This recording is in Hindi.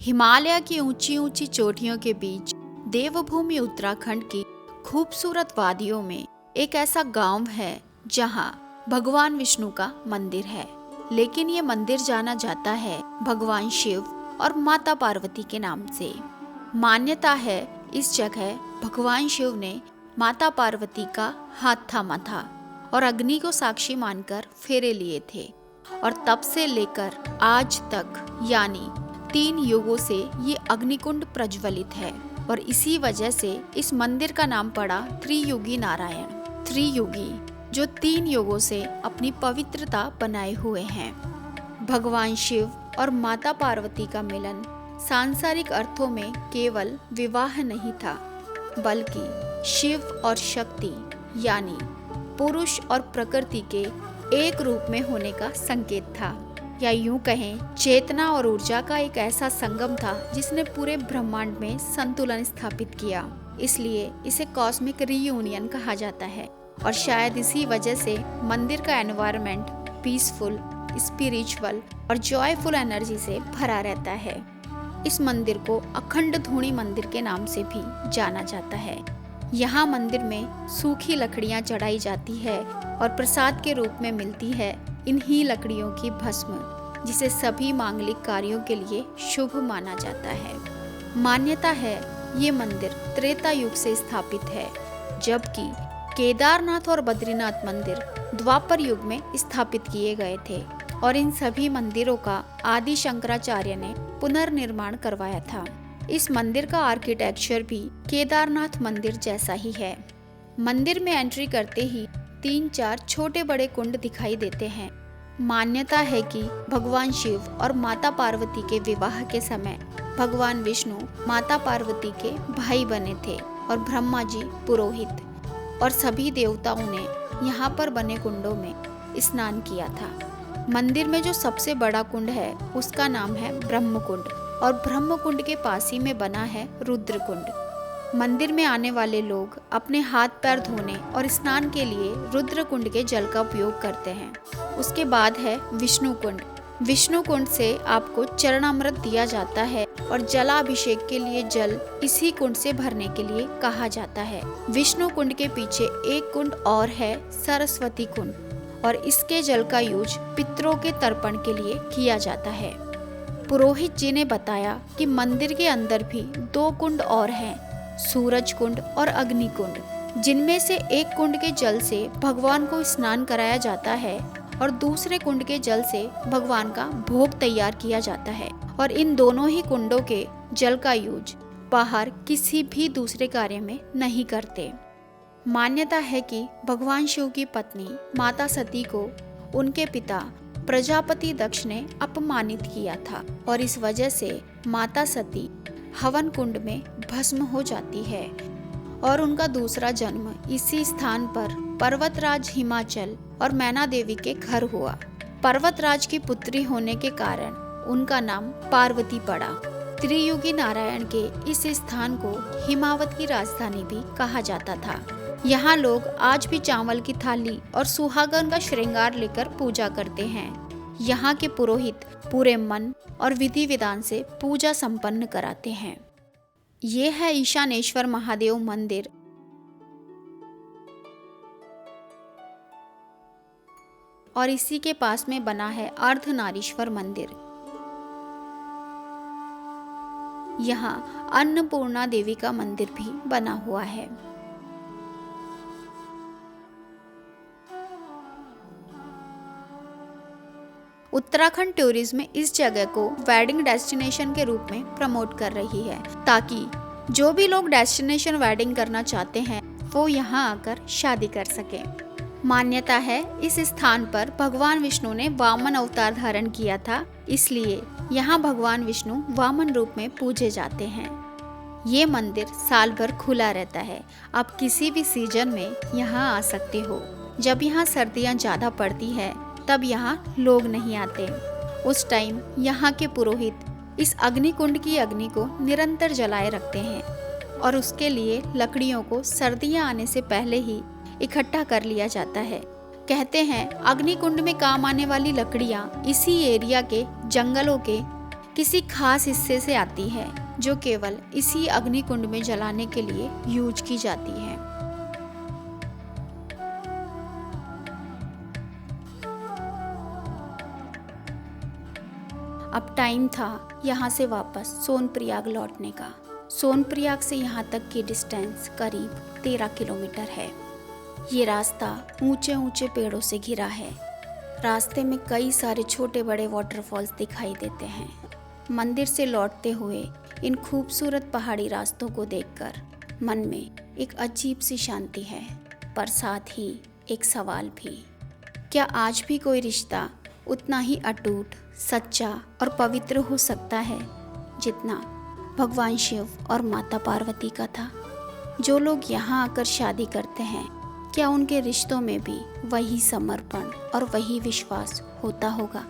हिमालय की ऊंची ऊंची चोटियों के बीच देवभूमि उत्तराखंड की खूबसूरत वादियों में एक ऐसा गांव है जहां भगवान विष्णु का मंदिर है। लेकिन ये मंदिर जाना जाता है भगवान शिव और माता पार्वती के नाम से। मान्यता है इस जगह भगवान शिव ने माता पार्वती का हाथ थामा था और अग्नि को साक्षी मानकर फेरे लिए थे, और तब से लेकर आज तक यानी 3 युगों से ये अग्निकुंड प्रज्वलित है। और इसी वजह से इस मंदिर का नाम पड़ा त्रियुगी नारायण। त्रियुगी जो 3 युगों से अपनी पवित्रता बनाए हुए हैं। भगवान शिव और माता पार्वती का मिलन सांसारिक अर्थों में केवल विवाह नहीं था, बल्कि शिव और शक्ति यानी पुरुष और प्रकृति के एक रूप में होने का संकेत था, या यूं कहें चेतना और ऊर्जा का एक ऐसा संगम था जिसने पूरे ब्रह्मांड में संतुलन स्थापित किया। इसलिए इसे कॉस्मिक रीयूनियन कहा जाता है, और शायद इसी वजह से मंदिर का एनवायरनमेंट पीसफुल, स्पिरिचुअल और जॉयफुल एनर्जी से भरा रहता है। इस मंदिर को अखंड धूणी मंदिर के नाम से भी जाना जाता है। यहाँ मंदिर में सूखी लकड़ियाँ चढ़ाई जाती है और प्रसाद के रूप में मिलती है इन्हीं लकड़ियों की भस्म, जिसे सभी मांगलिक कार्यों के लिए शुभ माना जाता है। मान्यता है ये मंदिर त्रेता युग से स्थापित है, जबकि केदारनाथ और बद्रीनाथ मंदिर द्वापर युग में स्थापित किए गए थे, और इन सभी मंदिरों का आदि शंकराचार्य ने पुनर्निर्माण करवाया था। इस मंदिर का आर्किटेक्चर भी केदारनाथ मंदिर जैसा ही है। मंदिर में एंट्री करते ही 3-4 छोटे बड़े कुंड दिखाई देते हैं। मान्यता है कि भगवान शिव और माता पार्वती के विवाह के समय भगवान विष्णु माता पार्वती के भाई बने थे और ब्रह्मा जी पुरोहित, और सभी देवताओं ने यहाँ पर बने कुंडों में स्नान किया था। मंदिर में जो सबसे बड़ा कुंड है उसका नाम है ब्रह्म कुंड, और ब्रह्म कुंड के पास ही में बना है रुद्र कुंड। मंदिर में आने वाले लोग अपने हाथ पैर धोने और स्नान के लिए रुद्र कुंड के जल का उपयोग करते हैं। उसके बाद है विष्णु कुंड। विष्णु कुंड से आपको चरणामृत दिया जाता है, और जलाभिषेक के लिए जल इसी कुंड से भरने के लिए कहा जाता है। विष्णु कुंड के पीछे एक कुंड और है, सरस्वती कुंड, और इसके जल का यूज पितरों के तर्पण के लिए किया जाता है। पुरोहित जी ने बताया कि मंदिर के अंदर भी 2 कुंड और हैं, सूरज कुंड और अग्नि कुंड, जिनमें से एक कुंड के जल से भगवान को स्नान कराया जाता है और दूसरे कुंड के जल से भगवान का भोग तैयार किया जाता है। और इन दोनों ही कुंडों के जल का यूज बाहर किसी भी दूसरे कार्य में नहीं करते। मान्यता है कि भगवान शिव की पत्नी माता सती को उनके पिता प्रजापति दक्ष ने अपमानित किया था, और इस वजह से माता सती हवन कुंड में भस्म हो जाती है, और उनका दूसरा जन्म इसी स्थान पर पर्वतराज हिमाचल और मैना देवी के घर हुआ। पर्वतराज की पुत्री होने के कारण उनका नाम पार्वती पड़ा। त्रियुगी नारायण के इस स्थान को हिमावत की राजधानी भी कहा जाता था। यहाँ लोग आज भी चावल की थाली और सुहागन का श्रृंगार लेकर पूजा करते हैं। यहाँ के पुरोहित पूरे मन और विधि विधान से पूजा संपन्न कराते हैं। ये है ईशानेश्वर महादेव मंदिर। और इसी के पास में बना है अर्धनारीश्वर मंदिर। यहाँ अन्नपूर्णा देवी का मंदिर भी बना हुआ है। उत्तराखंड टूरिज्म इस जगह को वेडिंग डेस्टिनेशन के रूप में प्रमोट कर रही है, ताकि जो भी लोग डेस्टिनेशन वेडिंग करना चाहते हैं वो यहाँ आकर शादी कर सकें। मान्यता है इस स्थान पर भगवान विष्णु ने वामन अवतार धारण किया था, इसलिए यहाँ भगवान विष्णु वामन रूप में पूजे जाते हैं। ये मंदिर साल भर खुला रहता है। आप किसी भी सीजन में यहाँ आ सकते हो। जब यहाँ सर्दियाँ ज़्यादा पड़ती है तब यहाँ लोग नहीं आते। उस टाइम यहाँ के पुरोहित इस अग्नि कुंड की अग्नि को निरंतर जलाए रखते हैं, और उसके लिए लकड़ियों को सर्दियाँ आने से पहले ही इकट्ठा कर लिया जाता है। कहते हैं अग्निकुंड में काम आने वाली लकड़ियाँ इसी एरिया के जंगलों के किसी खास हिस्से से आती है जो केवल इसी अग्निकुंड में जलाने के लिए यूज की जाती है। अब टाइम था यहाँ से वापस सोनप्रयाग लौटने का। सोनप्रयाग से यहाँ तक की डिस्टेंस करीब 13 किलोमीटर है। ये रास्ता ऊंचे ऊंचे पेड़ों से घिरा है। रास्ते में कई सारे छोटे बड़े वाटरफॉल्स दिखाई देते हैं। मंदिर से लौटते हुए इन खूबसूरत पहाड़ी रास्तों को देखकर मन में एक अजीब सी शांति है, पर साथ ही एक सवाल भी। क्या आज भी कोई रिश्ता उतना ही अटूट, सच्चा और पवित्र हो सकता है जितना भगवान शिव और माता पार्वती का था? जो लोग यहाँ आकर शादी करते हैं, क्या उनके रिश्तों में भी वही समर्पण और वही विश्वास होता होगा?